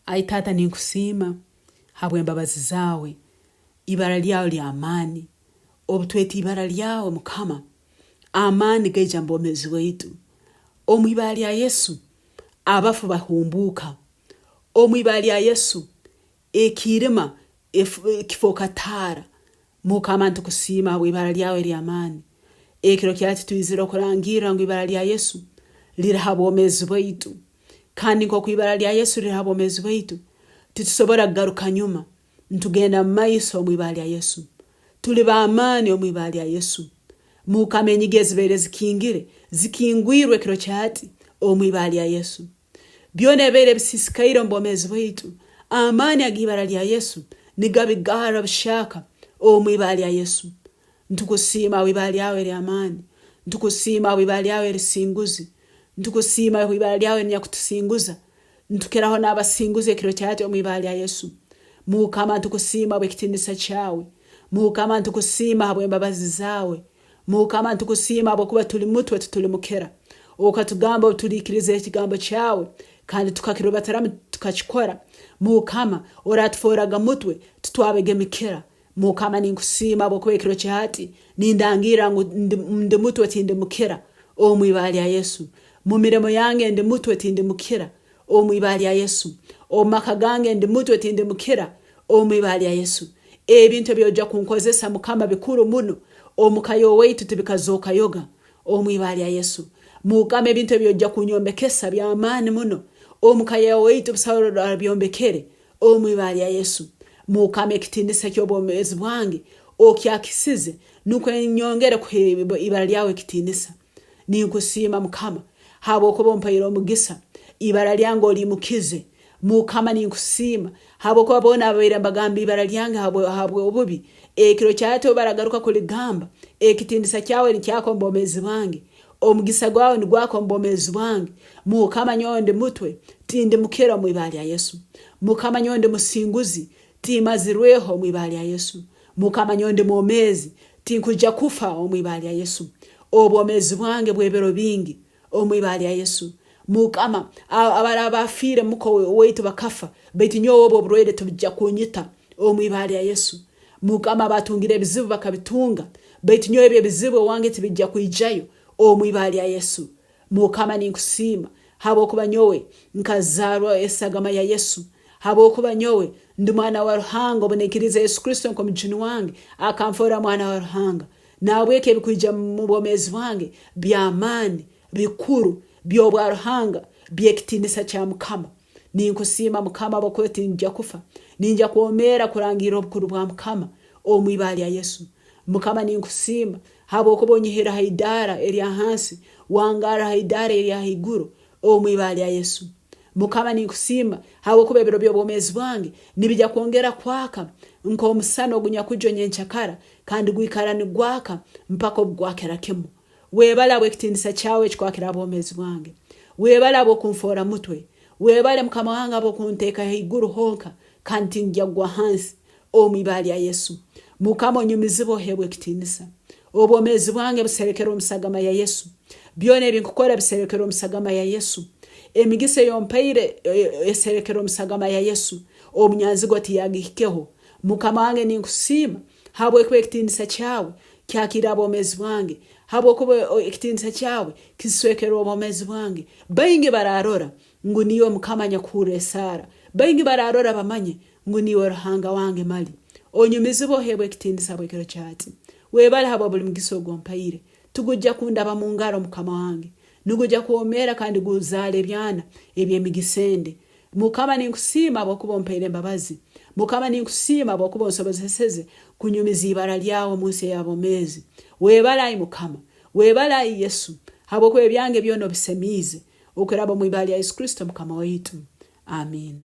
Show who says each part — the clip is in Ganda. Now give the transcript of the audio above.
Speaker 1: Aitata ninkusima habwe embabazi zawe ibara lyawe lya amani obutweti ibara lyawe Mukama amani geja mbomezi weitu omwibara lya Yesu abafu bahumbuka omwibara lya Yesu ekirima kifokatara Mukama ntukusima habwe ibara lyawe lya amani ekiro kyati tuyizira okurangira ngo ibara lya Yesu lirahabomezi weitu kandi nko kwibara lya Yesu lirahabomezi weitu titusobora garuka nyuma ntugenda maiso omwibara lya Yesu tuli ba amani omwibara lya Yesu Mukama enyigezi bere zikingwirwe kiro kyati omwibara lya Yesu byone bere bisisikaire mbomezi weitu amani agibara lya Yesu nigabigara bishaka omwibara lya Yesu ntukusima wibara lyawe lya amani ntukusima wibara lyawe lisinguzi ntukusima wibara lyawe nyakutusinguza ntukeraho n'abasinguze kiro kyati omwibara lya Yesu Mukama ntukusima bwekitindisa cyawe Mukama ntukusima habwe embabazi zawe Mukama ntukusima abo kuba tuli Mutwe tuli Mukira okatugamba tulikirize ekigambo cyawe kandi tukakirobatara tukakikora Mukama oratforaga Mutwe tutwabege Mukira Mukama ninkusima abo kuba kiro kyati nindangira ngo ndi Mutwe tindi Mukira omwibara lya Yesu mu miremo yange ndi Mutwe tindi Mukira omwibara lya Yesu omaka gange ndi Mutwe tindi Mukira omwibara lya Yesu ebintu byoja kunkozesa Mukama bikuru muno omukayo weitu tibikazoka yoga omwibara lya Yesu Mukama ebintu byoja kunyombekesa bya amani muno omukayo weitu bisawura byombekere omwibara lya Yesu Mukama ekitindisa kyobomezi bwange okyakisize nuko enyongere ku ibara lyawe kitindisa ninkusima Mukama habo kuba mpayiro mugisa ibara lyango limukize Mukama ninkusima habo kuba bona abira bagambi ibara lyange habo obubi ekiro kyato baragaruka kuligamba ekitindisa kyawe ni kyako mbomezi bange omugisa gwawe ni gwako mbomezi bange Mukama nyonde Mutwe tindi Mukira mwibara lya Yesu Mukama nyonde musinguzi timazirweho mwibara lya Yesu Mukama nyonde momezi tinkuja kufa omwibara lya Yesu obomezi bwange bwebero bingi omwibara lya Yesu Mukama abarabafire muko weitu bakafa beti nyowo oburwede tubijja kunyita omwibara lya Yesu Mukama batungire bizibu bakabitunga beti nyowo ebyo bizibu wange tibijja kuijayo omwibara lya Yesu Mukama ninkusima habo kuba nyowe nkazarwa esagama ya Yesu habo kuba nyowe ndi mwana wa Ruhanga obonekiriza Yesu Kristo nko mjini wange akamfora mwana wa Ruhanga nabweke bikuija mu bomezi wange bya amani bikuru byobwa Ruhanga byekitindisa kya Mukama ninkusima Mukama bakwete njya kufa ninja kuomera kurangira obukuru bwa Mukama omwibara lya Yesu Mukama ninkusima habo kubonyihira haidara eri hansi wangara haidara eri higuru omwibara lya Yesu Mukama ninkusima habo kubebero byobomezi bwange nibijja kuongera kwaka nko musano gunya kujonye nchakara kandi gwikarani gwaka mpaka obgwakera kemu webala bwekitindisa cyawe kikwakira abomezi bwange webala abo kumfora Mutwe webale Mukama wange abo kunteka higuru honka kandi njagwa hansi omwibara lya Yesu Mukama onyumizibo hebwe kitindisa obomezi bwange buserekero musagama ya Yesu byone binkukora biserekero musagama ya Yesu emigise yompaire eserekero musagama ya Yesu obunyanzigo tiyagikeho Mukama wange ninkusima habwe kwekitindisa cyawe kyakira abomezi bwange habo kuba ekitindisa cyawe kiswekero abomezi bwange bayinge bararora ngo niyo Mukama nyakure Sara bayinge bararora bamanye ngo niyo Ruhanga wange mali onyumizibo hebwe ekitindisa bwekero cyati webale habo buli mugiso gompaire tugujja kundaba mu ngaro Mukama wange nugujja kuomera kandi guzale byana ebyemigisende Mukama ninkusima bokuba mpaire mbabazi Mukama ninkusima bokuba nsobozeseze kunyumiza ibara lyawo munsi yabomezi webalayi Mukama webalayi Yesu habo kwe byange byono bisemize okuraba mu ibali ya Yesu Kristo Mukama wetu amen.